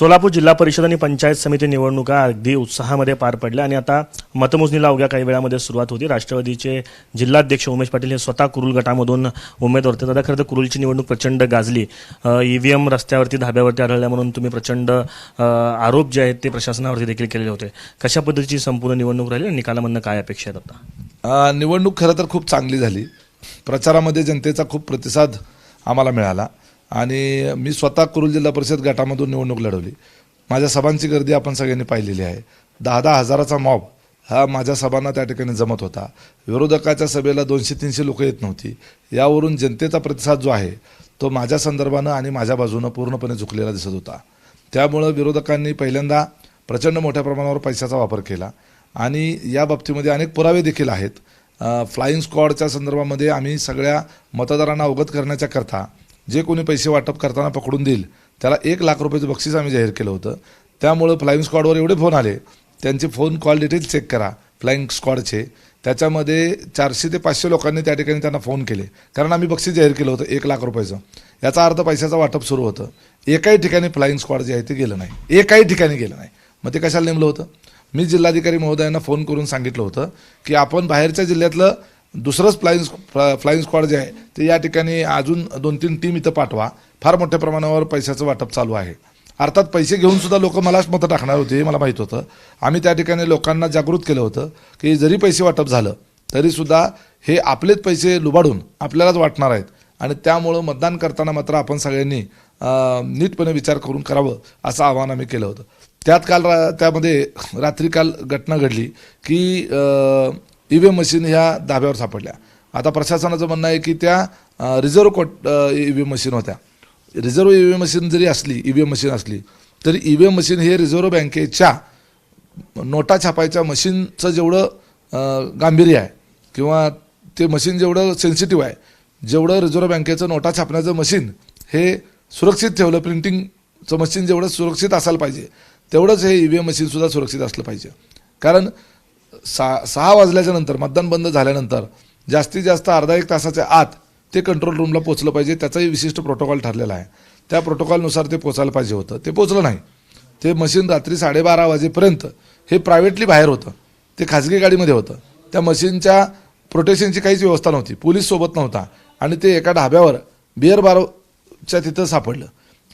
सोलापूर जिल्हा परिषद आणि पंचायत समिती निवडणुका अगदी उत्साहामध्ये पार पडल्या आणि आता मतमोजणीला अवघ्या काही वेळामध्ये सुरुवात होती. राष्ट्रवादीचे जिल्हाध्यक्ष उमेश पाटील हे स्वतः कुरुल गटामधून उमेदवार होते. दादा, खरं तर कुरुलची निवडणूक प्रचंड गाजली. ईव्हीएम रस्त्यावरती धाब्यावरती आढळल्या म्हणून तुम्ही प्रचंड आरोप जे आहेत ते प्रशासनावरती देखील केलेले होते. कशा पद्धतीची संपूर्ण निवडणूक राहिली आणि निकालामधनं काय अपेक्षा आहेत आता? निवडणूक खरं तर खूप चांगली झाली. प्रचारामध्ये जनतेचा खूप प्रतिसाद आम्हाला मिळाला आणि मी स्वतः कुरुल जिल्हा परिषद गटामधून निवडणूक लढवली. माझ्या सभांची गर्दी आपण सगळ्यांनी पाहिलेली आहे. 10-10 हजाराचा मॉब हा माझ्या सभांना त्या ठिकाणी जमत होता. विरोधकाच्या सभेला 200-300 लोक येत नव्हती. यावरून जनतेचा प्रतिसाद जो आहे तो माझ्या संदर्भानं आणि माझ्या बाजूनं पूर्णपणे झुकलेला दिसत होता. त्यामुळं विरोधकांनी पहिल्यांदा प्रचंड मोठ्या प्रमाणावर पैशाचा वापर केला आणि या बाबतीमध्ये अनेक पुरावे देखील आहेत. फ्लाईंग स्क्वॉडच्या संदर्भामध्ये आम्ही सगळ्या मतदारांना अवगत करण्याच्या करता जे कोणी पैसे वाटप करताना पकडून देईल त्याला 1 लाख रुपयाचं बक्षीस आम्ही जाहीर केलं होतं. त्यामुळं फ्लाईंग स्क्वॉडवर एवढे फोन आले, त्यांचे फोन कॉल डिटेल्स चेक करा फ्लाईंग स्क्वॉडचे. त्याच्यामध्ये 400 ते 500 लोकांनी त्या ठिकाणी त्यांना फोन केले, कारण आम्ही बक्षीस जाहीर केलं होतं 1 लाख रुपयाचं. याचा अर्थ पैशाचं वाटप सुरू होतं. एकाही ठिकाणी फ्लाईंग स्क्वॉड जे आहे ते गेलं नाही, एकाही ठिकाणी गेलं नाही. मग ते कशाला नेमलं होतं? मी जिल्हाधिकारी महोदयांना फोन करून सांगितलं होतं की आपण बाहेरच्या जिल्ह्यातलं दुसरंच फ्लाईंग स्क्वॉड जे आहे ते या ठिकाणी अजून 2-3 टीम इथं पाठवा. फार मोठ्या प्रमाणावर पैशाचं वाटप चालू आहे. अर्थात पैसे घेऊन सुद्धा लोक मलाच मतं टाकणार होते हे मला माहीत होतं. आम्ही त्या ठिकाणी लोकांना जागृत केलं होतं की जरी पैसे वाटप झालं तरीसुद्धा हे आपलेच पैसे लुबाडून आपल्यालाच वाटणार आहेत आणि त्यामुळं मतदान करताना मात्र आपण सगळ्यांनी नीटपणे विचार करून करावं असं आवाहन आम्ही केलं होतं. त्यामध्ये रात्री काल घटना घडली की ईव्हीएम मशीन ह्या धाब्यावर सापडल्या. आता प्रशासनाचं म्हणणं आहे की त्या रिझर्व्ह ईव्हीएम मशीन होत्या. रिझर्व्ह ईव्हीएम मशीन जरी असली, ईव्हीएम मशीन असली तरी ईव्हीएम मशीन हे रिझर्व्ह बँकेच्या नोटा छापायच्या मशीनचं जेवढं गांभीर्य आहे किंवा ते मशीन जेवढं सेन्सिटिव्ह आहे, जेवढं रिझर्व्ह बँकेचं नोटा छापण्याचं मशीन हे सुरक्षित ठेवलं, प्रिंटिंगचं मशीन जेवढं सुरक्षित असायला पाहिजे तेवढंच हे ईव्हीएम मशीनसुद्धा सुरक्षित असलं पाहिजे. कारण 6 वाजल्याच्या नंतर, मतदान बंद झाल्यानंतर जास्तीत जास्त अर्धा-1 तासाच्या आत ते कंट्रोल रूमला पोचलं पाहिजे. त्याचाही विशिष्ट प्रोटोकॉल ठरलेला आहे. त्या प्रोटोकॉलनुसार ते पोचायला पाहिजे होतं. ते पोचलं नाही. ते मशीन रात्री 12:30 वाजेपर्यंत हे प्रायव्हेटली बाहेर होतं, ते खाजगी गाडीमध्ये होतं. त्या मशीनच्या प्रोटेक्शनची काहीच व्यवस्था नव्हती, पोलीस सोबत नव्हता आणि ते एका ढाब्यावर बिअर बारच्या तिथं सापडलं.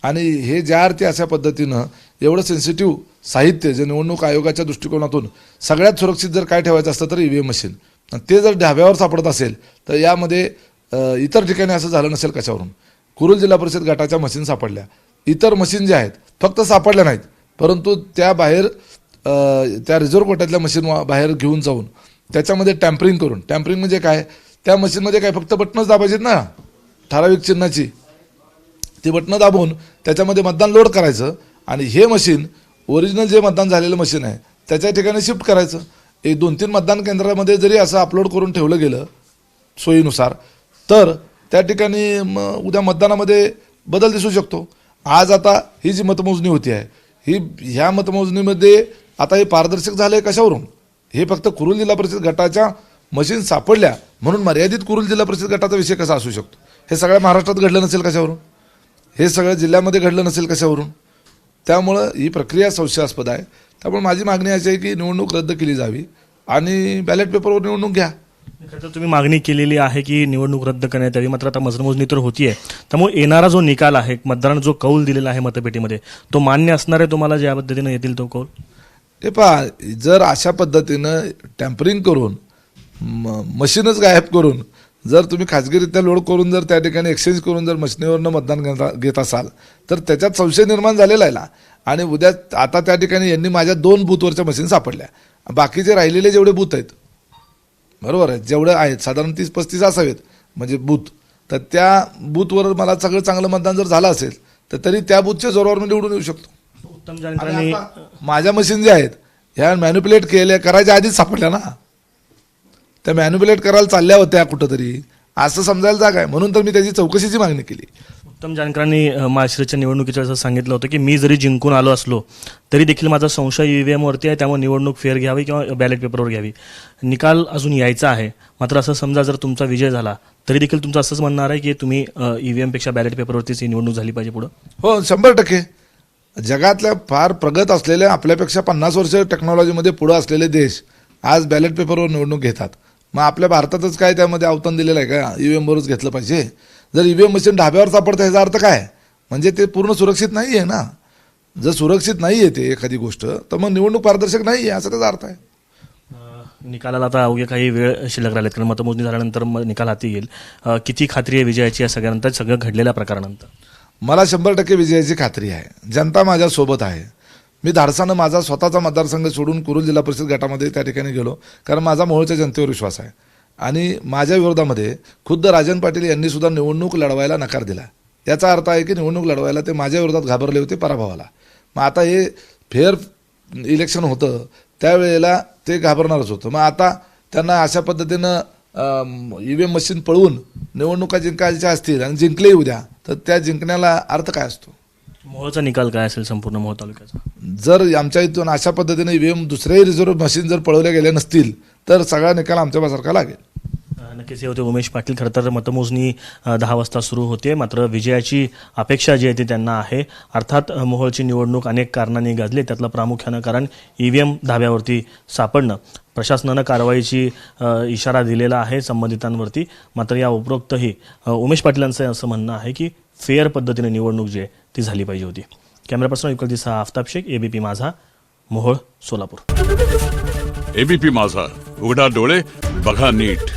आणि हे ज्या अर्थी अशा पद्धतीनं एवढं सेन्सिटिव्ह साहित्य जे निवडणूक आयोगाच्या दृष्टिकोनातून सगळ्यात सुरक्षित जर काय ठेवायचं असतं तर ईव्हीएम मशीन, ते जर ढाब्यावर सापडत असेल तर यामध्ये इतर ठिकाणी असं झालं नसेल कशावरून? कुरुल जिल्हा परिषद गटाच्या मशीन सापडल्या. इतर मशीन ज्या आहेत फक्त सापडल्या नाहीत, परंतु त्या बाहेर त्या रिझर्व्ह कोट्यातल्या मशीन बाहेर घेऊन जाऊन त्याच्यामध्ये टॅम्परिंग करून, टॅम्परिंग म्हणजे काय, त्या मशीनमध्ये काय फक्त बटनच दाबायचे ना ठराविक चिन्हाची, ती बटणं दाबून त्याच्यामध्ये मतदान लोड करायचं आणि हे मशीन ओरिजिनल जे मतदान झालेलं मशीन आहे त्याच्या ठिकाणी शिफ्ट करायचं. 1-2-3 मतदान केंद्रामध्ये जरी असं अपलोड करून ठेवलं गेलं सोयीनुसार तर त्या ठिकाणी उद्या मतदानामध्ये बदल दिसू शकतो. आज आता ही जी मतमोजणी होती आहे ह्या मतमोजणीमध्ये आता हे पारदर्शक झालं आहे कशावरून? हे फक्त कुरुल जिल्हा परिषद गटाच्या मशीन सापडल्या म्हणून मर्यादित कुरुल जिल्हा परिषद गटाचा विषय कसा असू शकतो? हे सगळ्या महाराष्ट्रात घडलं नसेल कशावरून? हे सगळं जिल्ह्यामध्ये घडलं नसेल कशावरून? त्यामुळं ही प्रक्रिया संशयास्पद आहे. त्यामुळे माझी मागणी अशी आहे की निवडणूक रद्द केली जावी आणि बॅलेट पेपरवर निवडणूक घ्या. खरं तर तुम्ही मागणी केलेली आहे की निवडणूक रद्द करण्यात यावी, मात्र आता मतमोजणी तर होतीये, त्यामुळे येणारा जो निकाल आहे, मतदारांना जो कौल दिलेला आहे मतपेटीमध्ये, तो मान्य असणार आहे तुम्हाला ज्या पद्धतीनं येतील तो कौल? हे पहा, जर अशा पद्धतीनं टॅम्परिंग करून मशीनच गायब करून जर तुम्ही खाजगीरित्या लोड करून जर त्या ठिकाणी एक्सचेंज करून जर मशिनीवरनं मतदान घेत असाल तर त्याच्यात संशय निर्माण झालेला आहे ना. आणि उद्या आता त्या ठिकाणी यांनी माझ्या 2 बूथवरच्या मशीन सापडल्या. बाकीचे राहिलेले जेवढे बूथ आहेत, बरोबर आहे, जेवढे आहेत साधारण 30-35 असावेत म्हणजे बूथ, तर त्या बूथवर मला सगळं चांगलं मतदान जर झालं असेल तर तरी त्या बूथच्या जोरावर मी निवडून येऊ शकतो. उत्तम जानकरांनी माझ्या मशीन ज्या आहेत ह्या मॅन्युप्युलेट करायच्या आधीच सापडल्या ना. त्या मॅन्युप्युलेट करायला चालल्या होत्या कुठंतरी असं समजायला जागा आहे, म्हणून तर मी त्याची चौकशीची मागणी केली. उत्तम जानकरांनी माळशिरसच्या निवडणुकीच्या वेळेस सांगितलं होतं की मी जरी जिंकून आलो असलो तरी देखील माझा संशय ईव्हीएमवरती आहे, त्यामुळे निवडणूक फेअर घ्यावी किंवा बॅलेट पेपरवर घ्यावी. निकाल अजून यायचा आहे, मात्र असं समजा जर तुमचा विजय झाला तरी देखील तुमचं असंच म्हणणार आहे की तुम्ही ईव्हीएमपेक्षा बॅलेट पेपरवरतीच ही निवडणूक झाली पाहिजे पुढं? हो, 100%. जगातल्या फार प्रगत असलेल्या आपल्यापेक्षा 50 वर्ष टेक्नॉलॉजीमध्ये पुढे असलेले देश आज बॅलेट पेपरवर निवडणूक घेतात. मग आपल्या भारतातच काय त्यामध्ये अवतान दिलेलं आहे का? ईव्हीएमवरच घेतलं पाहिजे. जर ईव्हीएम मशीन ढाब्यावर सापडतं ह्याचा अर्थ काय? म्हणजे ते पूर्ण सुरक्षित नाही आहे ना. जर सुरक्षित नाही आहे ते एखादी गोष्ट, तर मग निवडणूक पारदर्शक नाही आहे असा त्याचा अर्थ आहे. निकालाला आता अवघे काही वेळ शिल्लक राहिलेत, कारण मतमोजणी झाल्यानंतर निकाल हाती येईल. किती खात्री आहे विजयाची या सगळ्यानंतर, सगळं घडलेल्या प्रकारानंतर? मला 100% विजयाची खात्री आहे. जनता माझ्या सोबत आहे. मी धाडसानं माझा स्वतःचा मतदारसंघ सोडून कुरुल जिल्हा परिषद गटामध्ये त्या ठिकाणी गेलो, कारण माझा मोहोळच्या जनतेवर विश्वास आहे. आणि माझ्या विरोधामध्ये खुद्द राजन पाटील यांनी सुद्धा निवडणूक लढवायला नकार दिला. याचा अर्थ आहे की निवडणूक लढवायला ते माझ्या विरोधात घाबरले होते पराभवाला. मग आता हे फेअर इलेक्शन होतं, त्यावेळेला ते घाबरणारच होतं. मग आता त्यांना अशा पद्धतीनं ईव्हीएम मशीन पळवून निवडणुका जिंकायच्या असतील आणि जिंकलेही उद्या, तर त्या जिंकण्याला अर्थ काय असतो? मोहोळचा निकाल काय असेल संपूर्ण मोहोळ तालुक्याचा? जर आमच्या इथून अशा पद्धतीने ईव्हीएम दुसरेही रिझर्व्ह मशीन जर पळवले गेले नसतील, तर सगळा निकाल आमच्यासारखा लागेल. नक्कीच हे होते उमेश पाटील. खरं तर मतमोजणी 10 वाजता सुरू होते, मात्र विजयाची अपेक्षा जी आहे ती त्यांना आहे. अर्थात मोहोळची निवडणूक अनेक कारणांनी गाजली, त्यातलं प्रामुख्यानं कारण ईव्हीएम धाब्यावरती सापडणं. प्रशासनानं कारवाईची इशारा दिलेला आहे संबंधितांवरती. मात्र या उपरोक्तही उमेश पाटलांचं असं म्हणणं आहे की फेअर पद्धतीने निवडणूक जी आहे ती झाली पाहिजे होती. कॅमेरा पर्सन युगल आफताब शेख, एबीपी माझा, मोहोळ, सोलापूर. एबीपी माझा, उघडा डोळे बघा नीट.